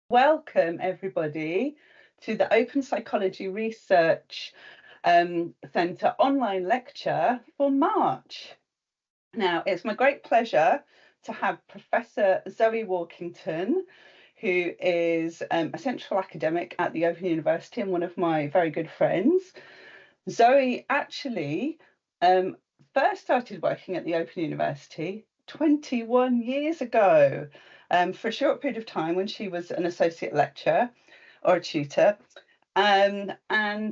Welcome everybody to the Open Psychology Research Centre online lecture for March. Now, it's my great pleasure to have Professor Zoe Walkington, who is a central academic at the Open University and one of my very good friends. Zoe actually first started working at the Open University 21 years ago. For a short period of time when she was an associate lecturer or a tutor. And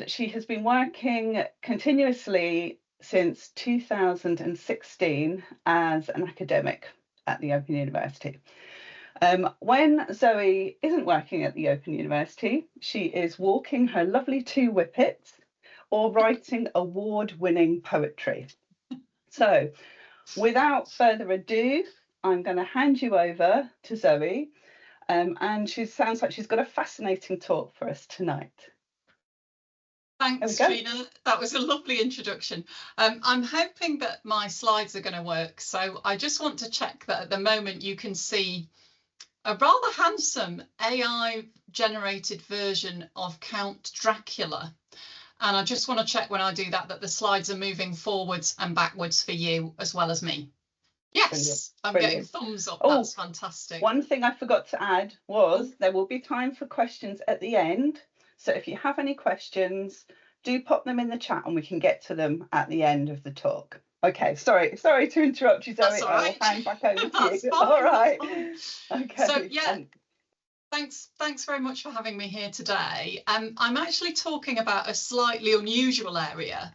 she has been working continuously since 2016 as an academic at the Open University. When Zoe isn't working at the Open University, she is walking her lovely two whippets or writing award-winning poetry. So, without further ado, I'm going to hand you over to Zoe, and she sounds like she's got a fascinating talk for us tonight. Thanks, Gina. That was a lovely introduction. I'm hoping that my slides are going to work, so I just want to check that at the moment you can see a rather handsome AI-generated version of Count Dracula. And I just want to check when I do that the slides are moving forwards and backwards for you as well as me. Yes, Brilliant. I'm getting thumbs up. That's fantastic. One thing I forgot to add was there will be time for questions at the end. So if you have any questions, do pop them in the chat and we can get to them at the end of the talk. Okay, sorry to interrupt you, Zoe. That's all right. I will hand back over to you. Fine, all right. Okay. So yeah. Thanks very much for having me here today. I'm actually talking about a slightly unusual area.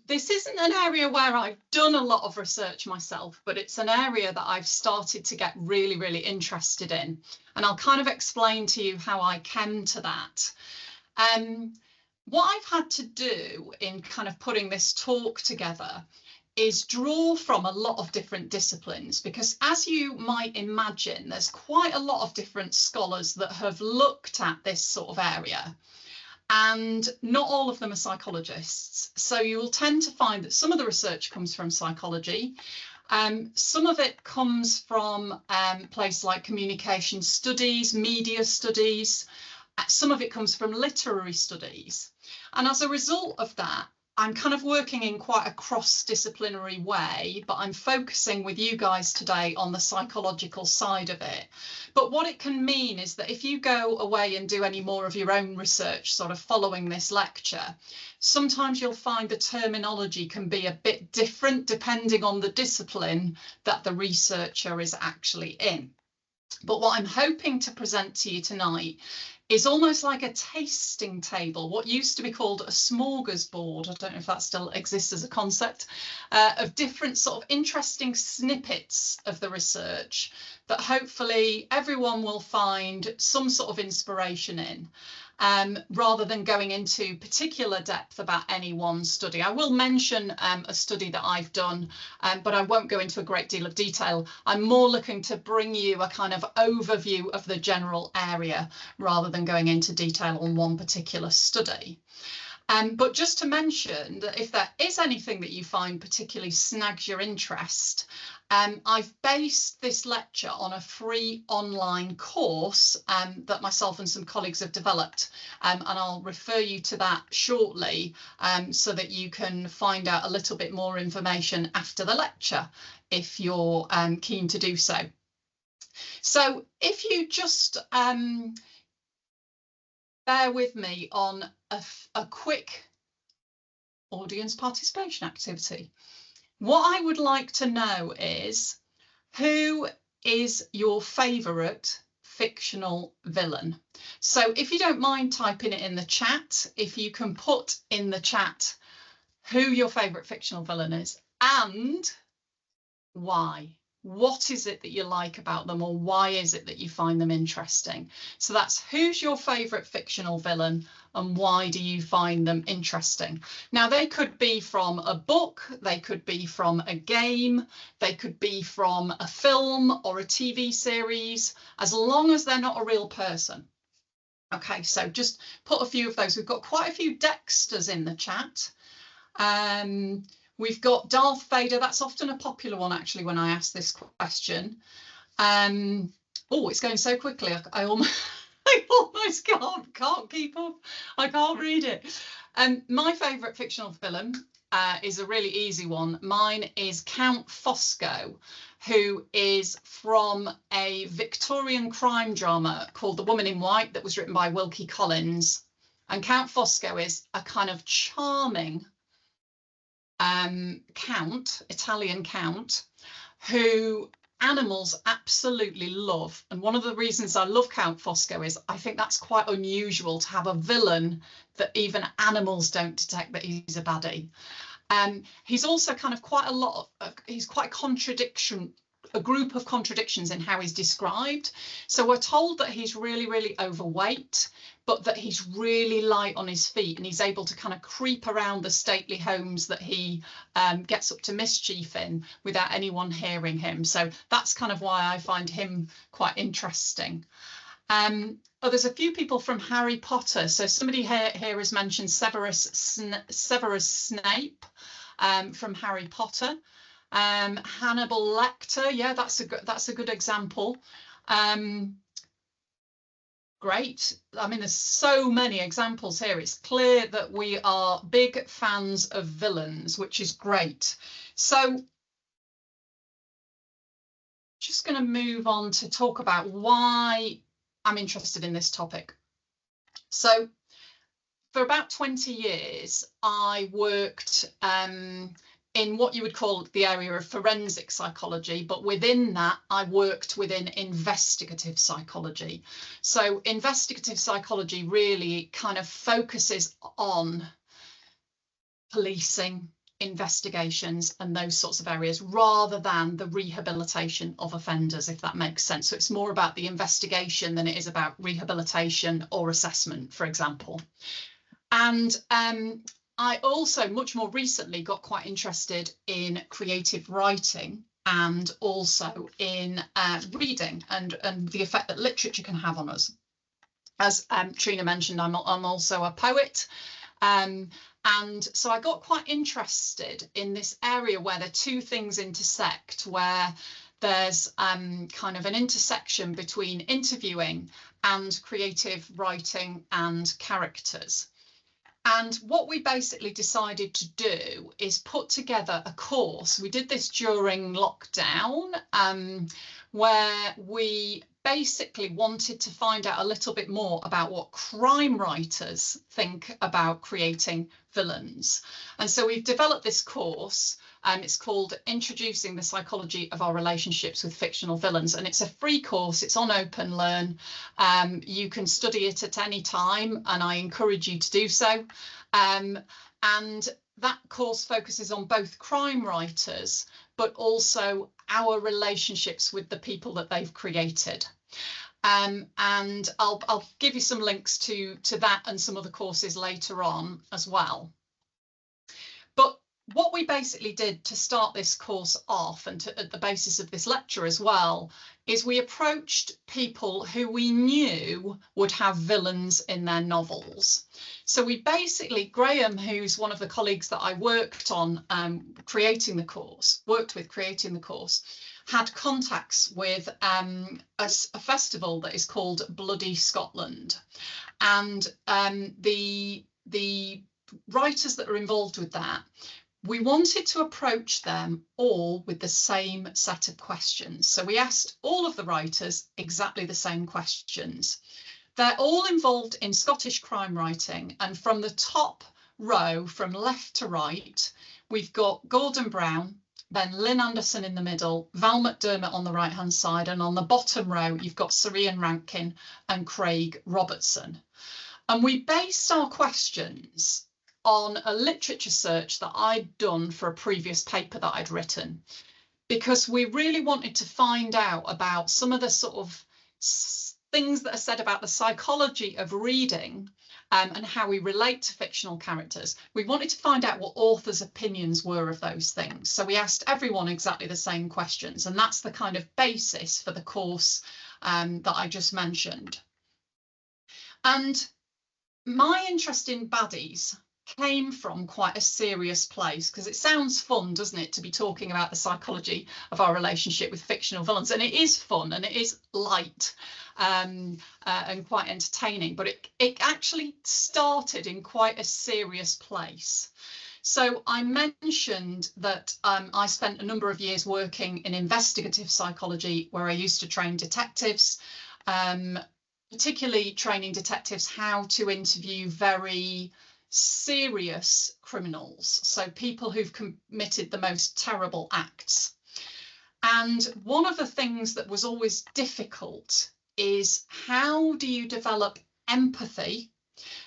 This isn't an area where I've done a lot of research myself, but it's an area that I've started to get really, really interested in. And I'll kind of explain to you how I came to that. What I've had to do in kind of putting this talk together is draw from a lot of different disciplines, because as you might imagine, there's quite a lot of different scholars that have looked at this sort of area. And not all of them are psychologists. So you will tend to find that some of the research comes from psychology. Some of it comes from places like communication studies, media studies. Some of it comes from literary studies. And as a result of that, I'm kind of working in quite a cross-disciplinary way, but I'm focusing with you guys today on the psychological side of it. But what it can mean is that if you go away and do any more of your own research sort of following this lecture, sometimes you'll find the terminology can be a bit different depending on the discipline that the researcher is actually in. But what I'm hoping to present to you tonight is almost like a tasting table, what used to be called a smorgasbord. I don't know if that still exists as a concept, of different sort of interesting snippets of the research that hopefully everyone will find some sort of inspiration in, rather than going into particular depth about any one study. I will mention a study that I've done, but I won't go into a great deal of detail. I'm more looking to bring you a kind of overview of the general area rather than going into detail on one particular study. But just to mention that if there is anything that you find particularly snags your interest, I've based this lecture on a free online course that myself and some colleagues have developed, and I'll refer you to that shortly so that you can find out a little bit more information after the lecture if you're keen to do so. So if you just bear with me on a quick audience participation activity. What I would like to know is, who is your favourite fictional villain? So if you don't mind typing it in the chat, if you can put in the chat who your favourite fictional villain is and why. What is it that you like about them, or why is it that you find them interesting? So that's who's your favourite fictional villain and why do you find them interesting? Now, they could be from a book, they could be from a game, they could be from a film or a TV series, as long as they're not a real person. Okay, so just put a few of those. We've got quite a few Dexters in the chat. We've got Darth Vader. That's often a popular one, actually, when I ask this question. Oh, it's going so quickly. I almost, I almost can't keep up. I can't read it. My favourite fictional villain is a really easy one. Mine is Count Fosco, who is from a Victorian crime drama called The Woman in White that was written by Wilkie Collins. And Count Fosco is a kind of charming count, Italian count, who animals absolutely love. And one of the reasons I love Count Fosco is I think that's quite unusual to have a villain that even animals don't detect that he's a baddie. He's also kind of quite a lot of, he's quite a group of contradictions in how he's described. So we're told that he's really, really overweight, but that he's really light on his feet, and he's able to kind of creep around the stately homes that he gets up to mischief in without anyone hearing him. So that's kind of why I find him quite interesting. There's a few people from Harry Potter. So somebody here has mentioned Severus Snape from Harry Potter. Hannibal Lecter, yeah, that's a good example. Great. I mean, there's so many examples here. It's clear that we are big fans of villains, which is great. So just going to move on to talk about why I'm interested in this topic. So for about 20 years, I worked in what you would call the area of forensic psychology, but within that, I worked within investigative psychology. So investigative psychology really kind of focuses on policing, investigations, and those sorts of areas, rather than the rehabilitation of offenders, if that makes sense. So it's more about the investigation than it is about rehabilitation or assessment, for example. And I also, much more recently, got quite interested in creative writing and also in reading and the effect that literature can have on us. As Trina mentioned, I'm also a poet. And so I got quite interested in this area where the two things intersect, where there's kind of an intersection between interviewing and creative writing and characters. And what we basically decided to do is put together a course. We did this during lockdown, where we basically wanted to find out a little bit more about what crime writers think about creating villains. And so we've developed this course. It's called Introducing the Psychology of Our Relationships with Fictional Villains, and it's a free course. It's on OpenLearn. You can study it at any time, and I encourage you to do so. And that course focuses on both crime writers, but also our relationships with the people that they've created. And I'll give you some links to that and some other courses later on as well. But what we basically did to start this course off, and at the basis of this lecture as well, is we approached people who we knew would have villains in their novels. So we basically, Graham, who's one of the colleagues that I worked on creating the course, had contacts with a festival that is called Bloody Scotland. And the writers that are involved with that, we wanted to approach them all with the same set of questions. So we asked all of the writers exactly the same questions. They're all involved in Scottish crime writing, and from the top row, from left to right, we've got Gordon Brown, then Lynn Anderson in the middle, Val McDermott on the right-hand side, and on the bottom row, you've got Sir Ian Rankin and Craig Robertson. And we based our questions on a literature search that I'd done for a previous paper that I'd written, because we really wanted to find out about some of the sort of things that are said about the psychology of reading and how we relate to fictional characters. We wanted to find out what authors' opinions were of those things. So we asked everyone exactly the same questions, and that's the kind of basis for the course that I just mentioned. And my interest in baddies came from quite a serious place, because it sounds fun, doesn't it, to be talking about the psychology of our relationship with fictional villains, and it is fun and it is light and quite entertaining, but it actually started in quite a serious place. So I mentioned that I spent a number of years working in investigative psychology, where I used to train detectives, particularly training detectives how to interview very serious criminals, so people who've committed the most terrible acts. And one of the things that was always difficult is, how do you develop empathy?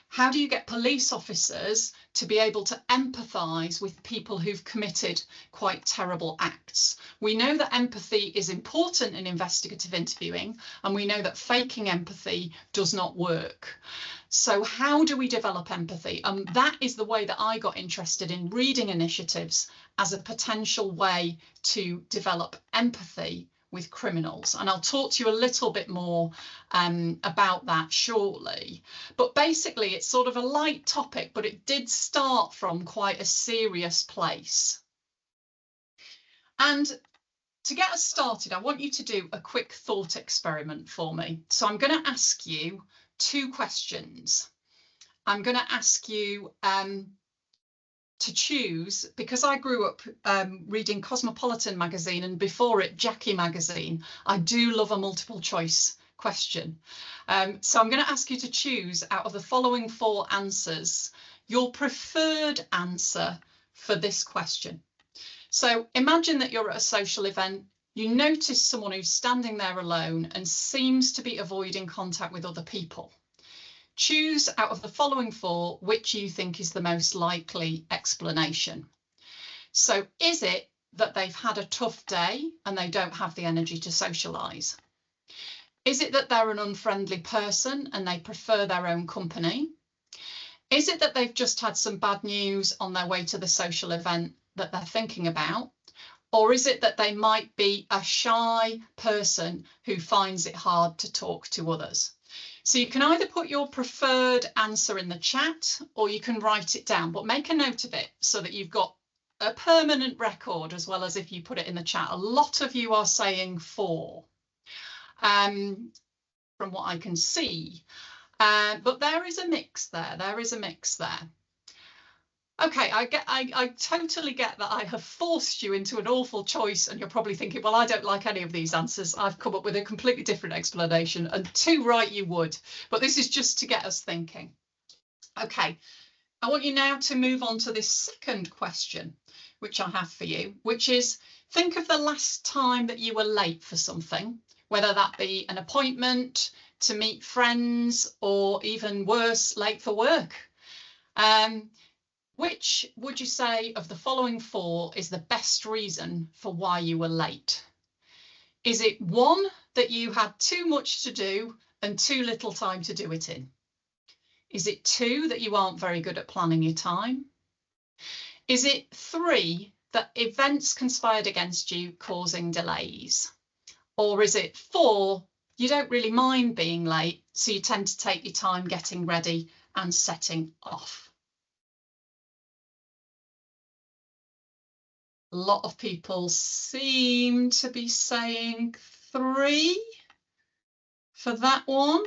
How do you get police officers to be able to empathise with people who've committed quite terrible acts? We know that empathy is important in investigative interviewing, and we know that faking empathy does not work. So how do we develop empathy? And that is the way that I got interested in reading initiatives as a potential way to develop empathy with criminals, and I'll talk to you a little bit more about that shortly. But basically it's sort of a light topic, but it did start from quite a serious place. And to get us started, I want you to do a quick thought experiment for me. So I'm going to ask you 2 questions. I'm going to ask you to choose, because I grew up reading Cosmopolitan magazine, and before it Jackie magazine. I do love a multiple choice question. So I'm going to ask you to choose out of the following 4 answers your preferred answer for this question. So imagine that you're at a social event, you notice someone who's standing there alone and seems to be avoiding contact with other people. Choose out of the following 4 which you think is the most likely explanation. So is it that they've had a tough day and they don't have the energy to socialise? Is it that they're an unfriendly person and they prefer their own company? Is it that they've just had some bad news on their way to the social event that they're thinking about? Or is it that they might be a shy person who finds it hard to talk to others? So you can either put your preferred answer in the chat, or you can write it down, but make a note of it so that you've got a permanent record, as well as if you put it in the chat. A lot of you are saying 4, from what I can see, but there is a mix there. There is a mix there. Okay, I totally get that I have forced you into an awful choice, and you're probably thinking, well, I don't like any of these answers. I've come up with a completely different explanation, and too right you would. But this is just to get us thinking. Okay, I want you now to move on to this second question, which I have for you, which is, think of the last time that you were late for something, whether that be an appointment, to meet friends, or even worse, late for work. Which would you say of the following 4 is the best reason for why you were late? Is it 1, that you had too much to do and too little time to do it in? Is it 2, that you aren't very good at planning your time? Is it 3, that events conspired against you, causing delays? Or is it 4, you don't really mind being late, so you tend to take your time getting ready and setting off? A lot of people seem to be saying 3 for that one.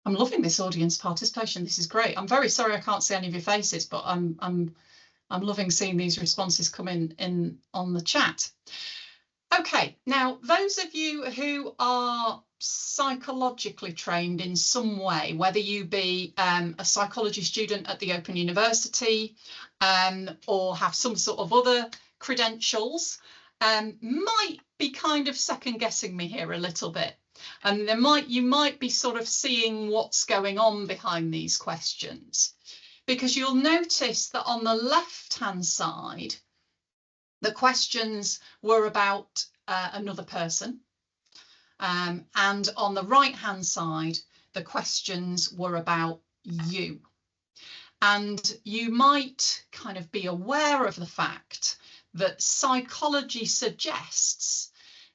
I'm loving this audience participation. This is great. I'm very sorry I can't see any of your faces, but I'm loving seeing these responses come in on the chat. Okay, now those of you who are psychologically trained in some way, whether you be a psychology student at the Open University or have some sort of other credentials, might be kind of second guessing me here a little bit, and you might be sort of seeing what's going on behind these questions, because you'll notice that on the left hand side the questions were about another person, and on the right hand side the questions were about you. And you might kind of be aware of the fact that psychology suggests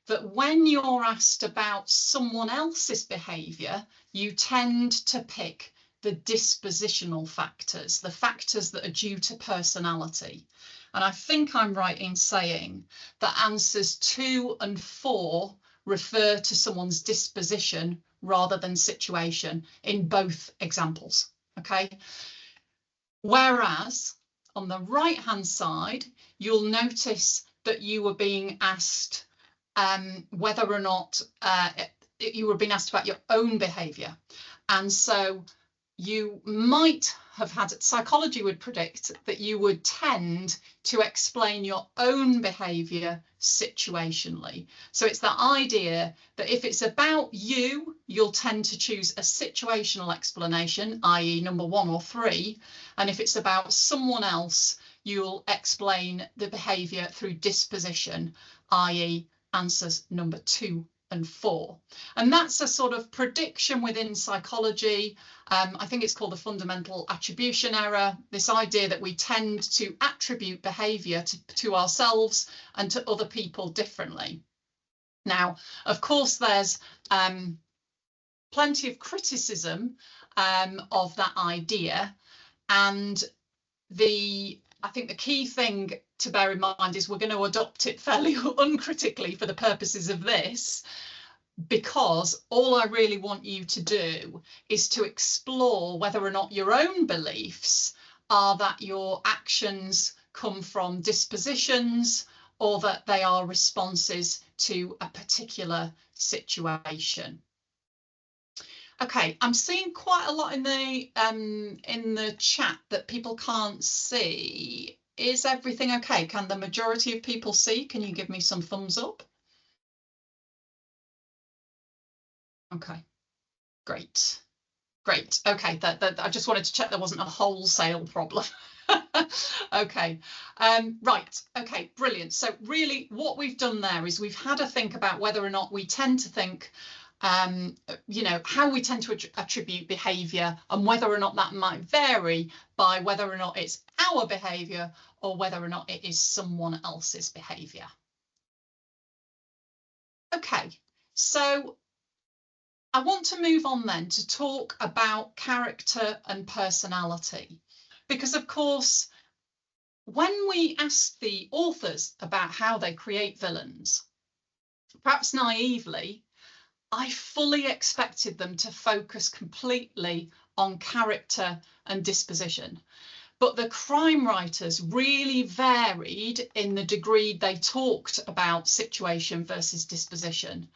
that when you're asked about someone else's behaviour, you tend to pick the dispositional factors, the factors that are due to personality. And I think I'm right in saying that answers 2 and 4 refer to someone's disposition rather than situation in both examples. Okay. Whereas on the right hand side, you'll notice that you were being asked whether or not you were being asked about your own behaviour. And so you might have had, psychology would predict that you would tend to explain your own behaviour situationally. So it's the idea that if it's about you, you'll tend to choose a situational explanation, i.e. number 1 or 3. And if it's about someone else, you'll explain the behaviour through disposition, i.e. answers number 2 and 4. And that's a sort of prediction within psychology. I think it's called a fundamental attribution error, this idea that we tend to attribute behaviour to ourselves and to other people differently. Now, of course, there's plenty of criticism of that idea, and I think the key thing to bear in mind is we're going to adopt it fairly uncritically for the purposes of this, because all I really want you to do is to explore whether or not your own beliefs are that your actions come from dispositions or that they are responses to a particular situation. Okay, I'm seeing quite a lot in the chat that people can't see. Is everything okay? Can the majority of people see? Can you give me some thumbs up? Okay, great. Great. Okay, I just wanted to check there wasn't a wholesale problem. Okay, right. Okay, brilliant. So really what we've done there is we've had a think about whether or not we tend to think you know, how we tend to attribute behaviour and whether or not that might vary by whether or not it's our behaviour or whether or not it is someone else's behaviour. Okay, so I want to move on then to talk about character and personality, because of course, when we ask the authors about how they create villains, perhaps naively, I fully expected them to focus completely on character and disposition. But the crime writers really varied in the degree they talked about situation versus disposition.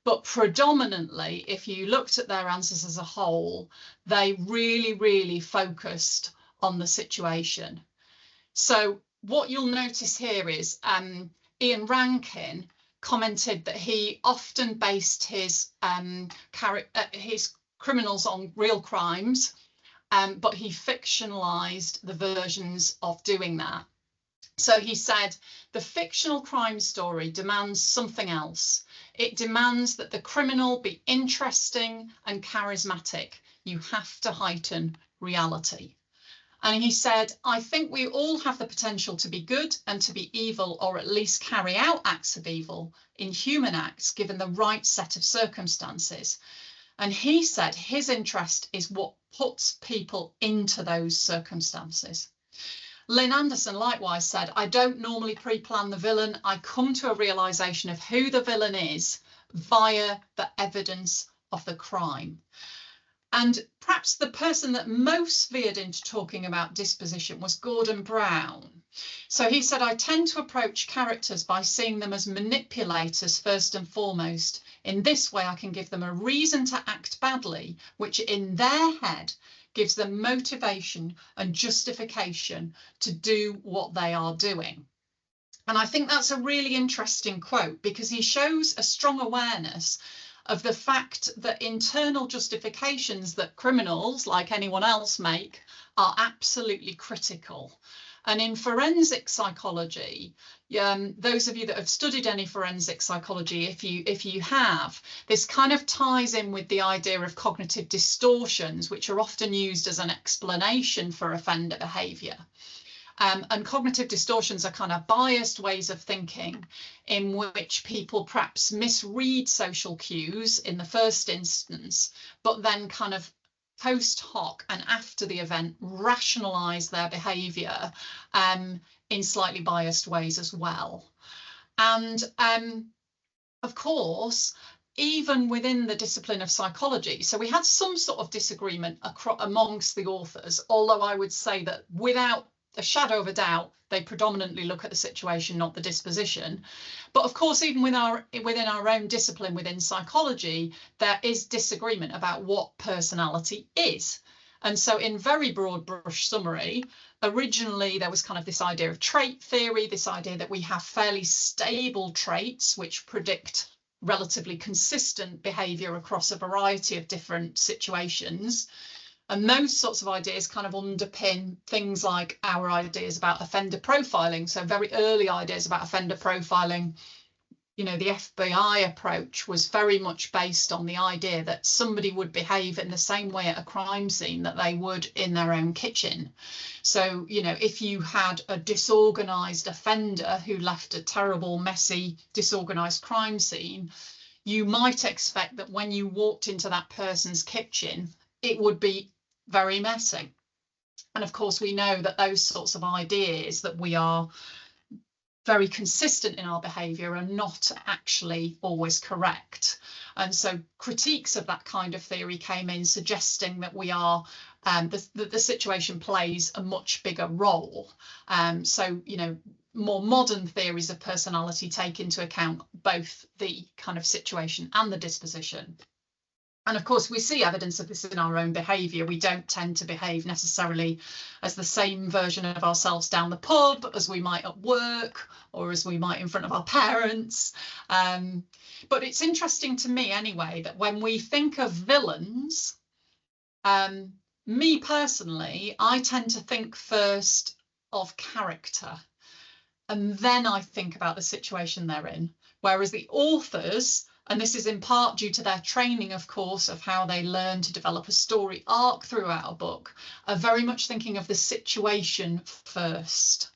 But predominantly, if you looked at their answers as a whole, they really focused on the situation. So what you'll notice here is Ian Rankin commented that he often based his criminals on real crimes, but he fictionalized the versions of doing that. So he said, the fictional crime story demands something else. It demands that the criminal be interesting and charismatic. You have to heighten reality. And he said, I think we all have the potential to be good and to be evil, or at least carry out acts of evil in human acts, given the right set of circumstances. And he said his interest is what puts people into those circumstances. Lynn Anderson likewise said, I don't normally pre-plan the villain. I come to a realization of who the villain is via the evidence of the crime. And perhaps the person that most veered into talking about disposition was Gordon Brown. So he said, I tend to approach characters by seeing them as manipulators first and foremost. In this way, I can give them a reason to act badly, which in their head gives them motivation and justification to do what they are doing. And I think that's a really interesting quote, because he shows a strong awareness of the fact that internal justifications that criminals, like anyone else, make are absolutely critical. And in forensic psychology, those of you that have studied any forensic psychology, if you have, this kind of ties in with the idea of cognitive distortions, which are often used as an explanation for offender behaviour. And cognitive distortions are kind of biased ways of thinking in which people perhaps misread social cues in the first instance, but then kind of post hoc and after the event rationalise their behaviour in slightly biased ways as well. And of course, even within the discipline of psychology, so we had some sort of disagreement amongst the authors, although I would say that without a shadow of a doubt, they predominantly look at the situation, not the disposition. But of course, even within our own discipline, within psychology, there is disagreement about what personality is. And so in very broad brush summary, originally there was kind of this idea of trait theory, this idea that we have fairly stable traits which predict relatively consistent behaviour across a variety of different situations. And those sorts of ideas kind of underpin things like our ideas about offender profiling. So very early ideas about offender profiling, you know, the FBI approach was very much based on the idea that somebody would behave in the same way at a crime scene that they would in their own kitchen. So, you know, if you had a disorganized offender who left a terrible, messy, disorganized crime scene, you might expect that when you walked into that person's kitchen, it would be very messy. And of course, we know that those sorts of ideas, that we are very consistent in our behaviour, are not actually always correct. And so critiques of that kind of theory came in, suggesting that we are the situation plays a much bigger role. So, you know, more modern theories of personality take into account both the kind of situation and the disposition. And of course, we see evidence of this in our own behaviour. We don't tend to behave necessarily as the same version of ourselves down the pub as we might at work or as we might in front of our parents. But it's interesting to me anyway that when we think of villains, me personally, I tend to think first of character, and then I think about the situation they're in. Whereas the authors, and this is in part due to their training, of course, of how they learn to develop a story arc throughout a book, are very much thinking of the situation first.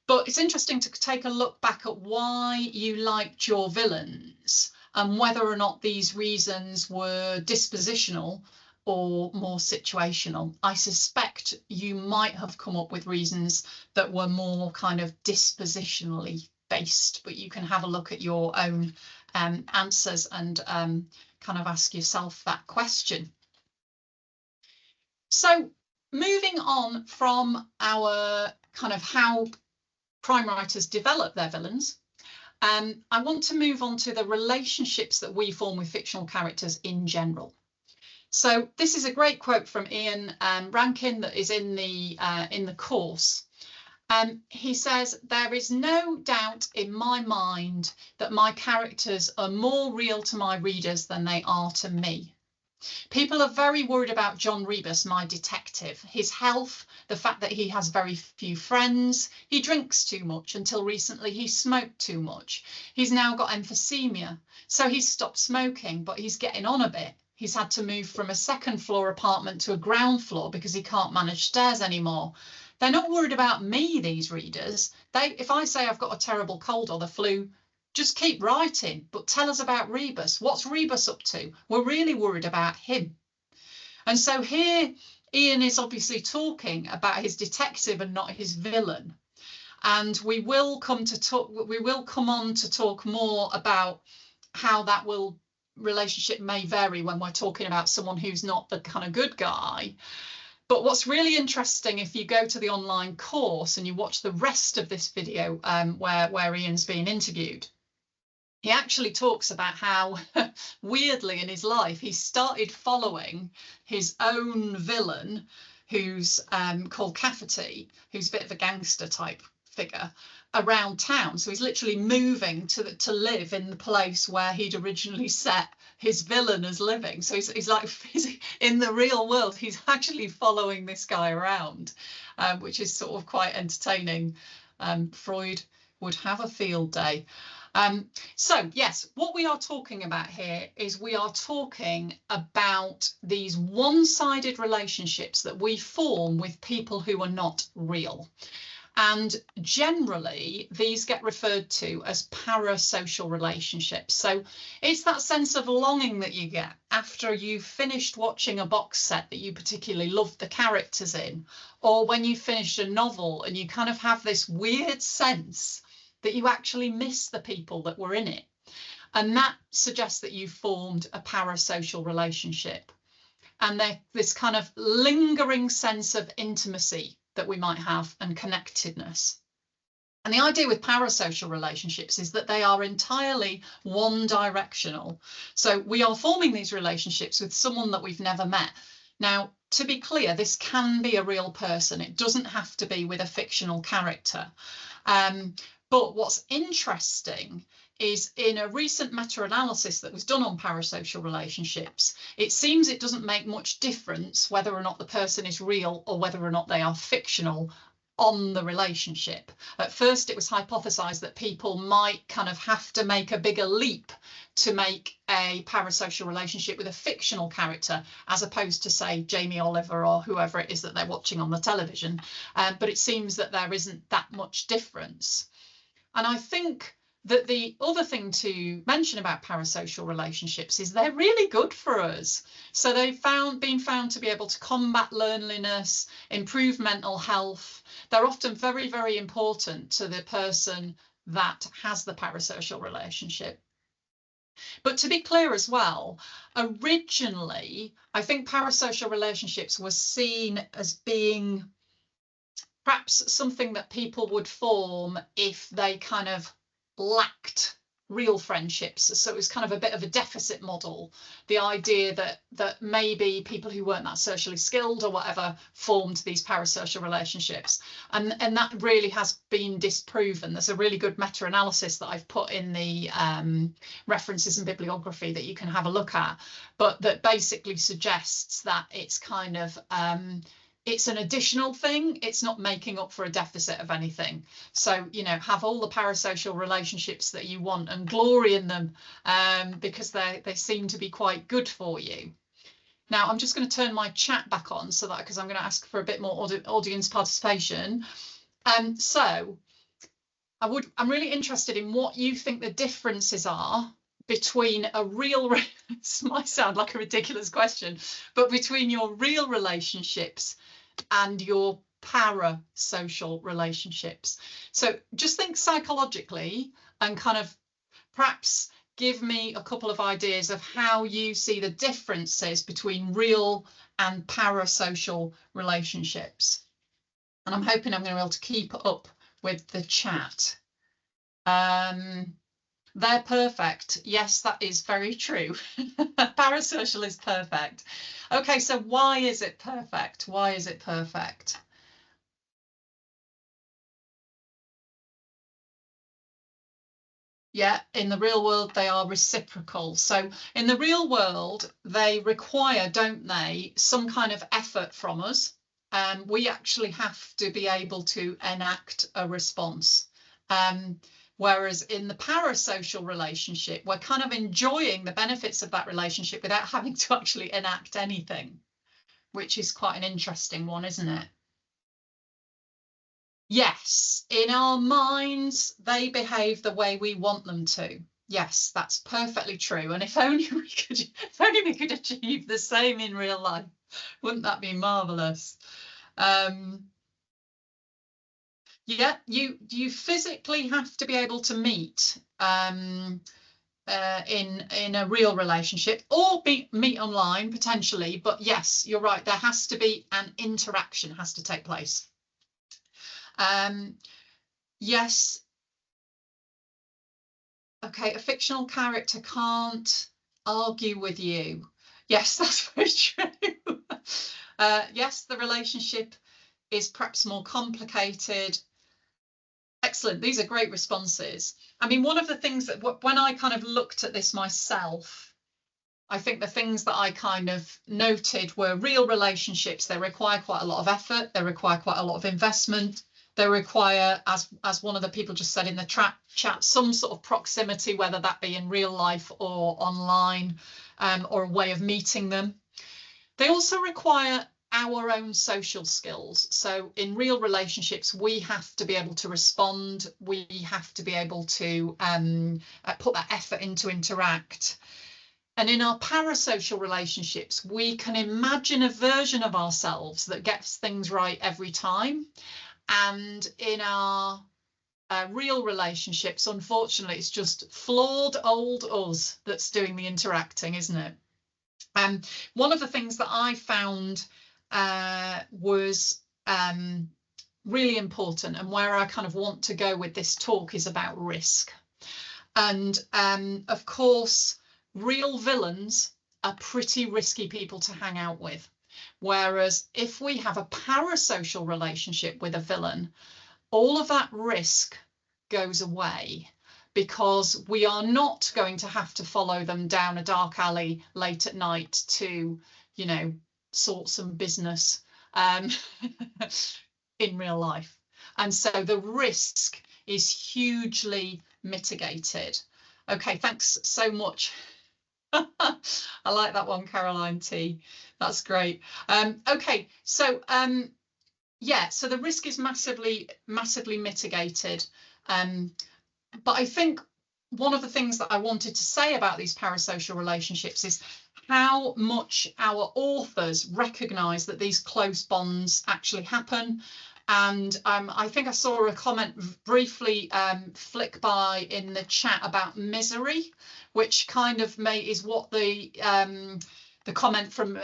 But it's interesting to take a look back at why you liked your villains and whether or not these reasons were dispositional or more situational. I suspect you might have come up with reasons that were more kind of dispositionally based, but you can have a look at your own answers and kind of ask yourself that question. So moving on from our kind of how crime writers develop their villains, I want to move on to the relationships that we form with fictional characters in general. So this is a great quote from Ian Rankin that is in the course. He says, "There is no doubt in my mind that my characters are more real to my readers than they are to me. People are very worried about John Rebus, my detective, his health, the fact that he has very few friends, he drinks too much, until recently he smoked too much. He's now got emphysema, so he's stopped smoking, but he's getting on a bit. He's had to move from a second floor apartment to a ground floor because he can't manage stairs anymore. They're not worried about me, these readers. If I say I've got a terrible cold or the flu, just keep writing, but tell us about Rebus. What's Rebus up to? We're really worried about him." And so here Ian is obviously talking about his detective and not his villain. And we will come on to talk more about how that relationship may vary when we're talking about someone who's not the kind of good guy. But what's really interesting, if you go to the online course and you watch the rest of this video where Ian's being interviewed, he actually talks about how, weirdly in his life, he started following his own villain, who's called Cafferty, who's a bit of a gangster type figure, around town. So he's literally moving to live in the place where he'd originally set his villain as living. So he's like, in the real world, he's actually following this guy around, which is sort of quite entertaining. Freud would have a field day. So yes, what we are talking about here is we are talking about these one-sided relationships that we form with people who are not real. And generally, these get referred to as parasocial relationships. So it's that sense of longing that you get after you've finished watching a box set that you particularly love the characters in, or when you finished a novel and you kind of have this weird sense that you actually miss the people that were in it. And that suggests that you've formed a parasocial relationship. And this kind of lingering sense of intimacy that we might have and connectedness. And the idea with parasocial relationships is that they are entirely one directional. So we are forming these relationships with someone that we've never met. Now, to be clear, this can be a real person. It doesn't have to be with a fictional character. But what's interesting is in a recent meta-analysis that was done on parasocial relationships, it seems it doesn't make much difference whether or not the person is real or whether or not they are fictional on the relationship. At first, it was hypothesized that people might kind of have to make a bigger leap to make a parasocial relationship with a fictional character, as opposed to, say, Jamie Oliver or whoever it is that they're watching on the television. But it seems that there isn't that much difference. And I think that the other thing to mention about parasocial relationships is they're really good for us. So they've been found to be able to combat loneliness, improve mental health. They're often very, very important to the person that has the parasocial relationship. But to be clear as well, originally, I think parasocial relationships were seen as being perhaps something that people would form if they kind of lacked real friendships. So it was kind of a bit of a deficit model, the idea that maybe people who weren't that socially skilled or whatever formed these parasocial relationships, and that really has been disproven. There's a really good meta-analysis that I've put in the references and bibliography that you can have a look at, but that basically suggests that it's kind of it's an additional thing. It's not making up for a deficit of anything. So, you know, have all the parasocial relationships that you want and glory in them, because they seem to be quite good for you. Now, I'm just going to turn my chat back on so that, because I'm going to ask for a bit more audience participation. So I'm really interested in what you think the differences are between a real, this might sound like a ridiculous question, but between your real relationships and your parasocial relationships. So just think psychologically and kind of perhaps give me a couple of ideas of how you see the differences between real and parasocial relationships. And I'm hoping I'm going to be able to keep up with the chat. They're perfect. Yes, that is very true. Parasocial is perfect. Okay, so why is it perfect? Why is it perfect? Yeah, in the real world, they are reciprocal. So in the real world, they require, don't they, some kind of effort from us. We actually have to be able to enact a response. Whereas in the parasocial relationship, we're kind of enjoying the benefits of that relationship without having to actually enact anything, which is quite an interesting one, isn't it? Yes, in our minds, they behave the way we want them to. Yes, that's perfectly true. And if only we could achieve the same in real life, wouldn't that be marvelous? Yeah, you physically have to be able to meet in a real relationship, or meet online potentially. But yes, you're right. There has to be an interaction, has to take place. Yes. Okay, a fictional character can't argue with you. Yes, that's very true. Yes, the relationship is perhaps more complicated. Excellent. These are great responses. I mean, one of the things that when I kind of looked at this myself, I think the things that I kind of noted were real relationships. They require quite a lot of effort. They require quite a lot of investment. They require, as one of the people just said in the chat, some sort of proximity, whether that be in real life or online, or a way of meeting them. They also require our own social skills. So in real relationships, we have to be able to respond. We have to be able to put that effort in to interact. And in our parasocial relationships, we can imagine a version of ourselves that gets things right every time. And in our real relationships, unfortunately, it's just flawed old us that's doing the interacting, isn't it? And one of the things that I found was really important, and where I kind of want to go with this talk, is about risk. And of course, real villains are pretty risky people to hang out with. Whereas if we have a parasocial relationship with a villain, all of that risk goes away, because we are not going to have to follow them down a dark alley late at night to, you know, sort some business in real life. And so the risk is hugely mitigated. Okay, thanks so much. I like that one, Caroline T. That's great. Okay, so yeah, so the risk is massively mitigated. But I think one of the things that I wanted to say about these parasocial relationships is how much our authors recognise that these close bonds actually happen. And I think I saw a comment briefly flick by in the chat about misery, which kind of is what the comment from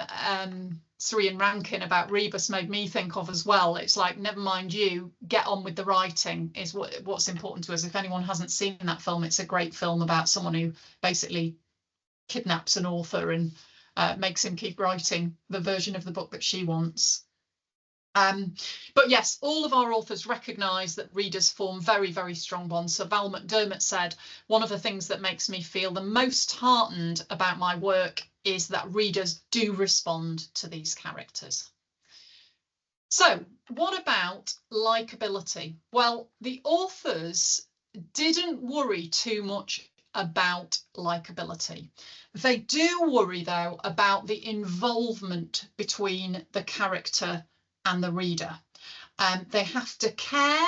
Siobhan Rankin about Rebus made me think of as well. It's like, never mind you, get on with the writing is what's important to us. If anyone hasn't seen that film, it's a great film about someone who basically kidnaps an author and makes him keep writing the version of the book that she wants. But yes, all of our authors recognise that readers form very, very strong bonds. So Val McDermott said, one of the things that makes me feel the most heartened about my work is that readers do respond to these characters. So what about likability? Well, the authors didn't worry too much about likability. They do worry, though, about the involvement between the character and the reader. They have to care.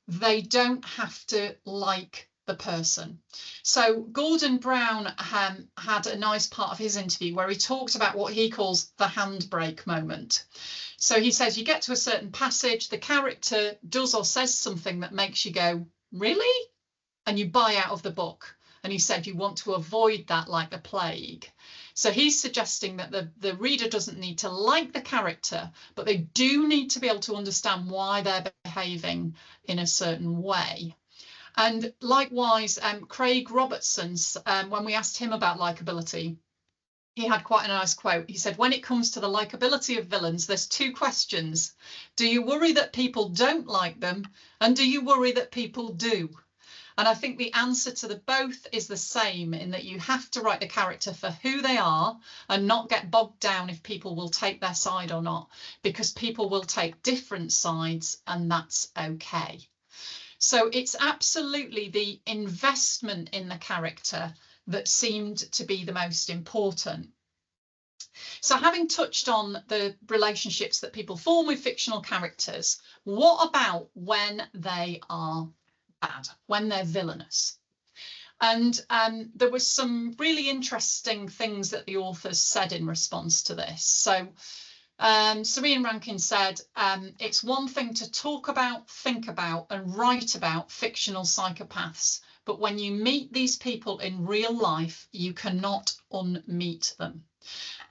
They don't have to like the person. So Gordon Brown had a nice part of his interview where he talked about what he calls the handbrake moment. So he says you get to a certain passage, the character does or says something that makes you go, really? And you buy out of the book. And he said you want to avoid that like the plague. So he's suggesting that the reader doesn't need to like the character, but they do need to be able to understand why they're behaving in a certain way. And likewise, Craig Robertson's, when we asked him about likability, he had quite a nice quote. He said, when it comes to the likability of villains, there's two questions. Do you worry that people don't like them? And do you worry that people do? And I think the answer to the both is the same, in that you have to write the character for who they are and not get bogged down if people will take their side or not, because people will take different sides and that's okay. So it's absolutely the investment in the character that seemed to be the most important. So having touched on the relationships that people form with fictional characters, what about when they are bad, when they're villainous? And there was some really interesting things that the authors said in response to this. So Siobhan Rankin said, it's one thing to talk about, think about and write about fictional psychopaths, but when you meet these people in real life, you cannot unmeet them.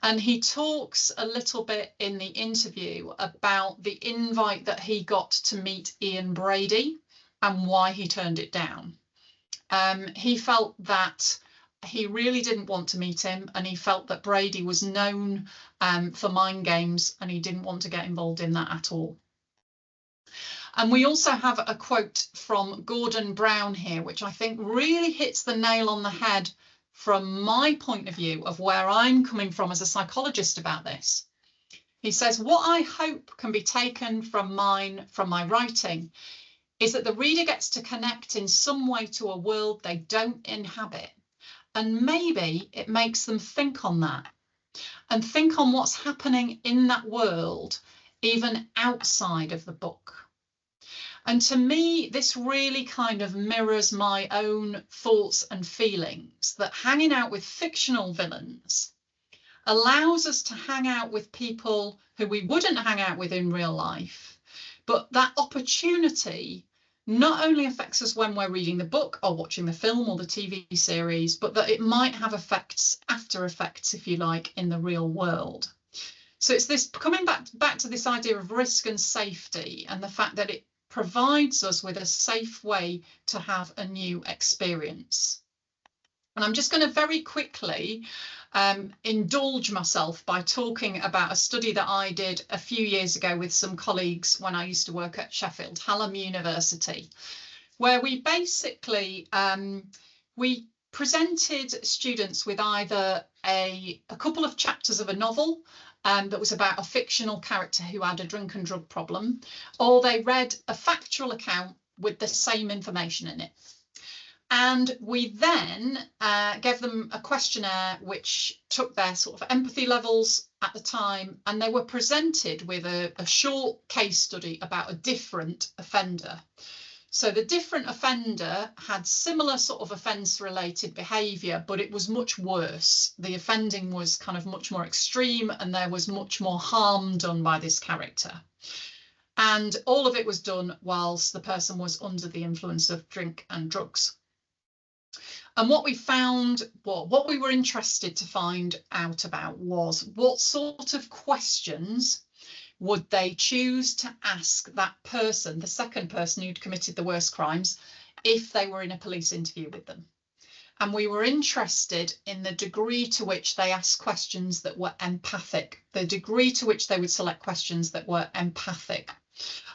And he talks a little bit in the interview about the invite that he got to meet Ian Brady and why he turned it down. He felt that he really didn't want to meet him, and he felt that Brady was known for mind games and he didn't want to get involved in that at all. And we also have a quote from Gordon Brown here, which I think really hits the nail on the head from my point of view of where I'm coming from as a psychologist about this. He says, what I hope can be taken from my writing is that the reader gets to connect in some way to a world they don't inhabit. And maybe it makes them think on that. and think on what's happening in that world, even outside of the book. And to me, this really kind of mirrors my own thoughts and feelings, that hanging out with fictional villains allows us to hang out with people who we wouldn't hang out with in real life. But that opportunity not only affects us when we're reading the book or watching the film or the TV series, but that it might have effects, after effects, if you like, in the real world. So it's this coming back to this idea of risk and safety, and the fact that it provides us with a safe way to have a new experience. And I'm just going to very quickly indulge myself by talking about a study that I did a few years ago with some colleagues when I used to work at Sheffield Hallam University, where we basically we presented students with either a couple of chapters of a novel that was about a fictional character who had a drink and drug problem, or they read a factual account with the same information in it. And we then gave them a questionnaire which took their sort of empathy levels at the time, and they were presented with a short case study about a different offender. So the different offender had similar sort of offence-related behaviour, but it was much worse. The offending was kind of much more extreme, and there was much more harm done by this character. And all of it was done whilst the person was under the influence of drink and drugs. And what we found, what we were interested to find out about was what sort of questions would they choose to ask that person, the second person who'd committed the worst crimes, if they were in a police interview with them. And we were interested in the degree to which they asked questions that were empathic, the degree to which they would select questions that were empathic.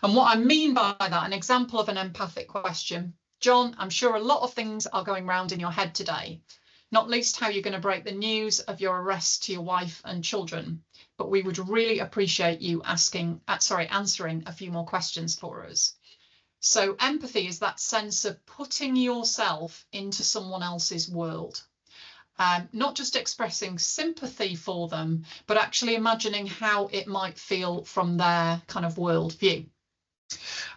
And what I mean by that, an example of an empathic question, John, I'm sure a lot of things are going round in your head today, not least how you're going to break the news of your arrest to your wife and children. But we would really appreciate you answering a few more questions for us. So empathy is that sense of putting yourself into someone else's world, not just expressing sympathy for them, but actually imagining how it might feel from their kind of worldview.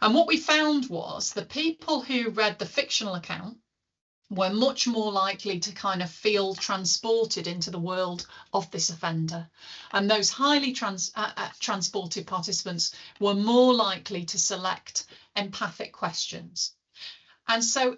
And what we found was the people who read the fictional account were much more likely to kind of feel transported into the world of this offender. And those highly transported participants were more likely to select empathic questions. And so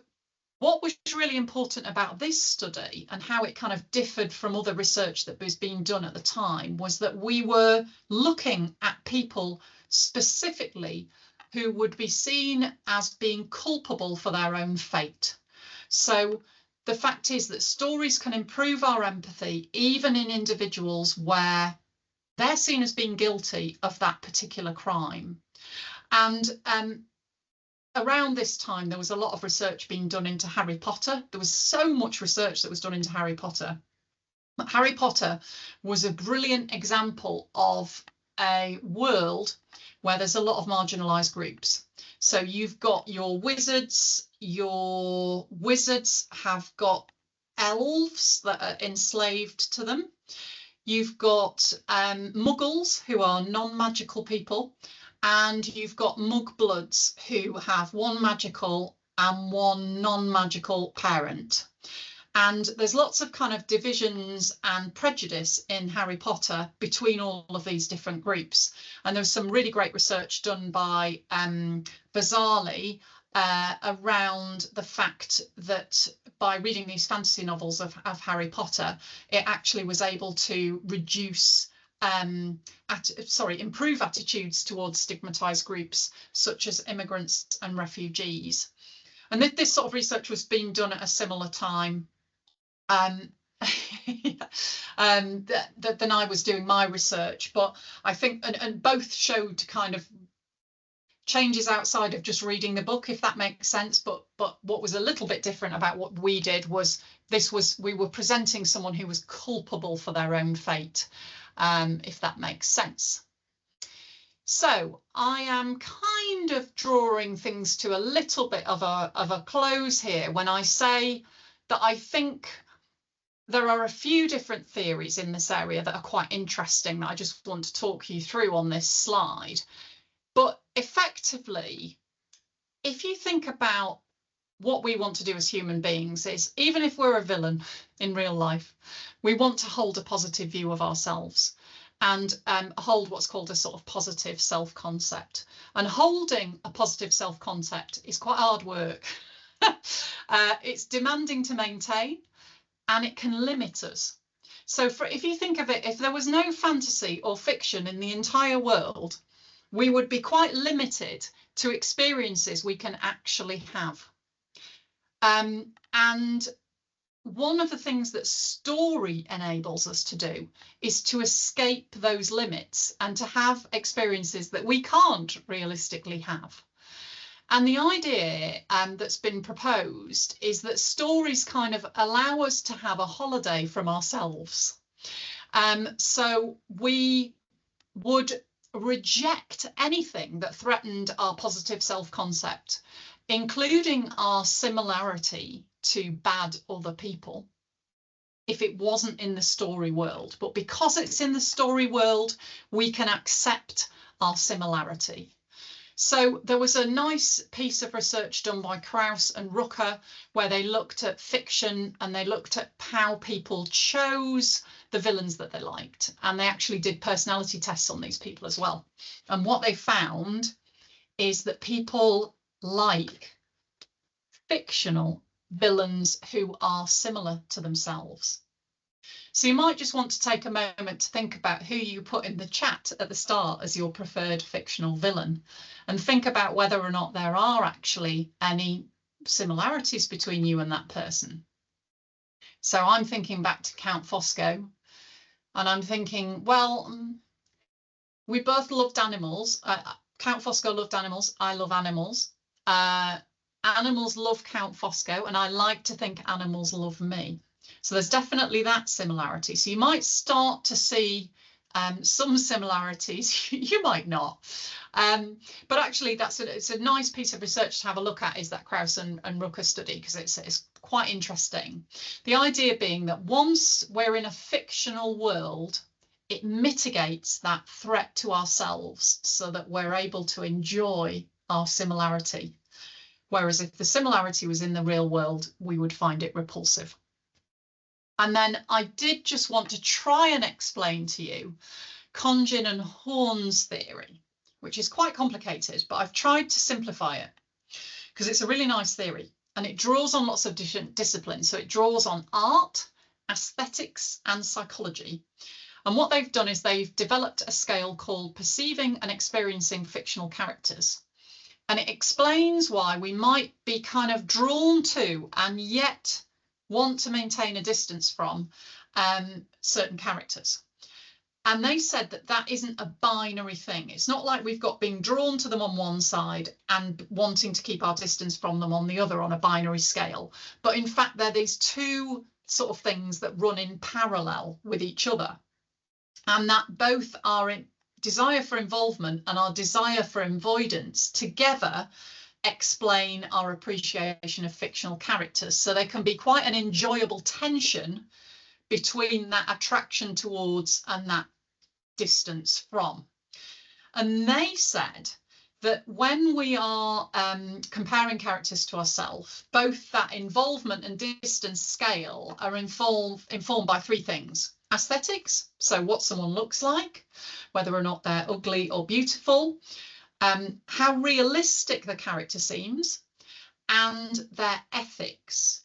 what was really important about this study and how it kind of differed from other research that was being done at the time was that we were looking at people specifically who would be seen as being culpable for their own fate. So the fact is that stories can improve our empathy even in individuals where they're seen as being guilty of that particular crime. And around this time, there was a lot of research being done into Harry Potter. There was so much research that was done into Harry Potter. But Harry Potter was a brilliant example of a world where there's a lot of marginalised groups. So you've got your wizards have got elves that are enslaved to them. You've got muggles who are non-magical people, and you've got mugbloods who have one magical and one non-magical parent. And there's lots of kind of divisions and prejudice in Harry Potter between all of these different groups. And there's some really great research done by Bazali around the fact that by reading these fantasy novels of Harry Potter, it actually was able to reduce improve attitudes towards stigmatized groups such as immigrants and refugees. And this sort of research was being done at a similar time than I was doing my research, but I think and both showed kind of changes outside of just reading the book, if that makes sense. But what was a little bit different about what we did was we were presenting someone who was culpable for their own fate, if that makes sense. So I am kind of drawing things to a little bit of a close here when I say that I think there are a few different theories in this area that are quite interesting that I just want to talk you through on this slide. But effectively, if you think about what we want to do as human beings, is even if we're a villain in real life, we want to hold a positive view of ourselves and hold what's called a sort of positive self-concept. And holding a positive self-concept is quite hard work. It's demanding to maintain, and it can limit us. So if you think of it, if there was no fantasy or fiction in the entire world, we would be quite limited to experiences we can actually have. And one of the things that story enables us to do is to escape those limits and to have experiences that we can't realistically have. And the idea that's been proposed is that stories kind of allow us to have a holiday from ourselves. So we would reject anything that threatened our positive self-concept, including our similarity to bad other people, if it wasn't in the story world. But because it's in the story world, we can accept our similarity. So there was a nice piece of research done by Krauss and Rucker where they looked at fiction and they looked at how people chose the villains that they liked. And they actually did personality tests on these people as well. And what they found is that people like fictional villains who are similar to themselves. So you might just want to take a moment to think about who you put in the chat at the start as your preferred fictional villain, and think about whether or not there are actually any similarities between you and that person. So I'm thinking back to Count Fosco, and I'm thinking, well, we both loved animals. Count Fosco loved animals. I love animals. Animals love Count Fosco, and I like to think animals love me. So there's definitely that similarity. So you might start to see some similarities. You might not. But actually, it's a nice piece of research to have a look at, is that Krauss and Rucker study, because it's quite interesting. The idea being that once we're in a fictional world, it mitigates that threat to ourselves so that we're able to enjoy our similarity. Whereas if the similarity was in the real world, we would find it repulsive. And then I did just want to try and explain to you Congin and Horn's theory, which is quite complicated, but I've tried to simplify it because it's a really nice theory and it draws on lots of different disciplines. So it draws on art, aesthetics and psychology. And what they've done is they've developed a scale called Perceiving and Experiencing Fictional Characters. And it explains why we might be kind of drawn to and yet want to maintain a distance from certain characters. And they said that that isn't a binary thing. It's not like we've got being drawn to them on one side and wanting to keep our distance from them on the other on a binary scale. But in fact, they're these two sort of things that run in parallel with each other. And that both our desire for involvement and our desire for avoidance together explain our appreciation of fictional characters. So there can be quite an enjoyable tension between that attraction towards and that distance from. And they said that when we are comparing characters to ourselves, both that involvement and distance scale are informed by three things. Aesthetics, so what someone looks like, whether or not they're ugly or beautiful, how realistic the character seems, and their ethics.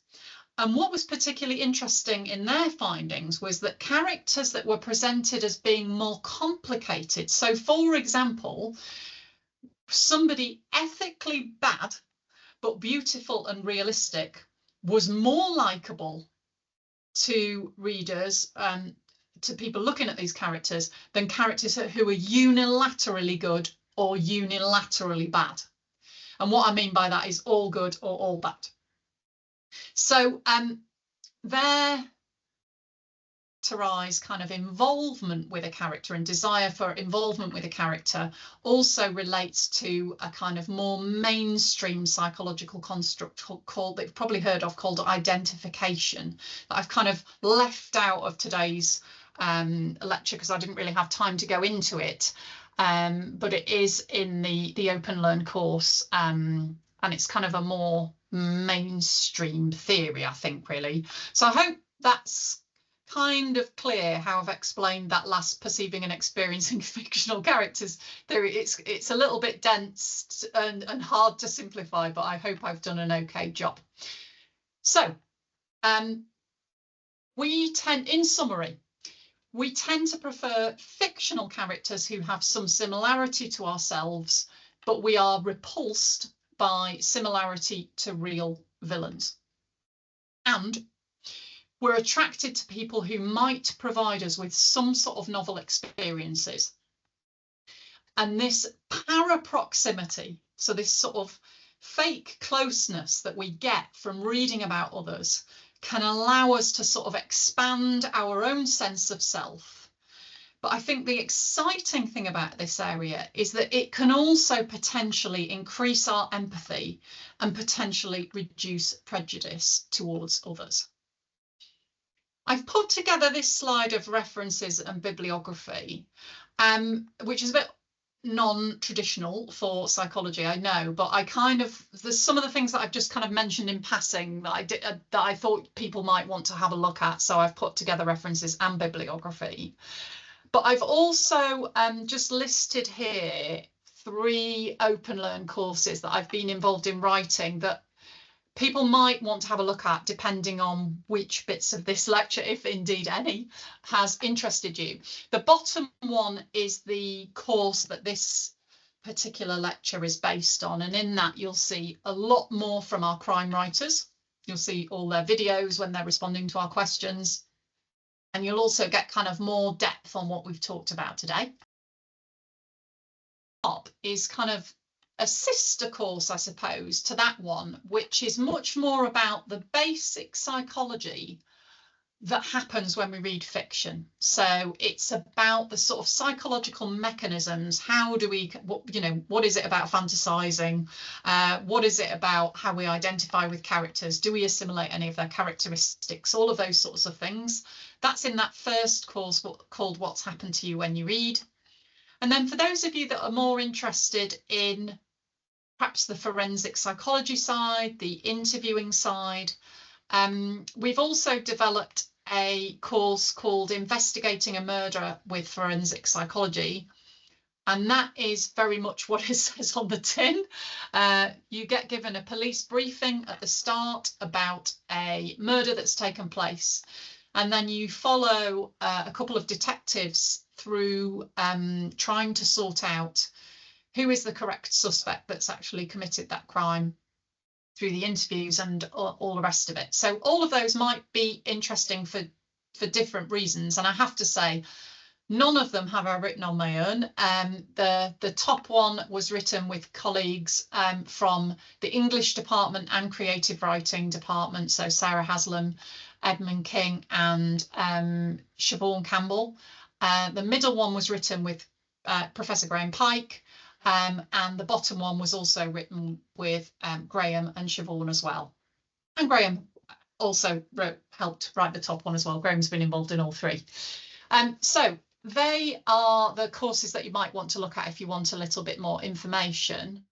And what was particularly interesting in their findings was that characters that were presented as being more complicated, so for example, somebody ethically bad but beautiful and realistic was more likable to readers, to people looking at these characters, than characters who are unilaterally good or unilaterally bad. And what I mean by that is all good or all bad. So their characterize kind of involvement with a character and desire for involvement with a character also relates to a kind of more mainstream psychological construct called, that you've probably heard of, called identification, that I've kind of left out of today's lecture because I didn't really have time to go into it, but it is in the Open Learn course, and it's kind of a more mainstream theory, I think, really. So I hope that's kind of clear how I've explained that last perceiving and experiencing fictional characters theory. It's a little bit dense and hard to simplify, but I hope I've done an okay job. So in summary, we tend to prefer fictional characters who have some similarity to ourselves, but we are repulsed by similarity to real villains. And we're attracted to people who might provide us with some sort of novel experiences. And this para-proximity, so this sort of fake closeness that we get from reading about others, can allow us to sort of expand our own sense of self. But I think the exciting thing about this area is that it can also potentially increase our empathy and potentially reduce prejudice towards others. I've put together this slide of references and bibliography, which is a bit non-traditional for psychology, I know, but there's some of the things that I've just kind of mentioned in passing that I thought people might want to have a look at, so I've put together references and bibliography. But I've also just listed here 3 Open Learn courses that I've been involved in writing that people might want to have a look at, depending on which bits of this lecture, if indeed any, has interested you. The bottom one is the course that this particular lecture is based on, and in that you'll see a lot more from our crime writers. You'll see all their videos when they're responding to our questions, and you'll also get kind of more depth on what we've talked about today. Up is kind of a sister course, I suppose, to that one, which is much more about the basic psychology that happens when we read fiction. So it's about the sort of psychological mechanisms. How do we, what is it about fantasizing? What is it about how we identify with characters? Do we assimilate any of their characteristics? All of those sorts of things. That's in that first course called What's Happened to You When You Read. And then for those of you that are more interested in perhaps the forensic psychology side, the interviewing side, we've also developed a course called Investigating a Murder with Forensic Psychology. And that is very much what it says on the tin. You get given a police briefing at the start about a murder that's taken place. And then you follow a couple of detectives through trying to sort out who is the correct suspect that's actually committed that crime through the interviews and all the rest of it. So all of those might be interesting for different reasons. And I have to say, none of them have I written on my own. The top one was written with colleagues from the English department and creative writing department. So Sarah Haslam, Edmund King and Siobhan Campbell. The middle one was written with Professor Graham Pike. And the bottom one was also written with Graham and Siobhan as well. And Graham also helped write the top one as well. Graham's been involved in all 3. So they are the courses that you might want to look at if you want a little bit more information.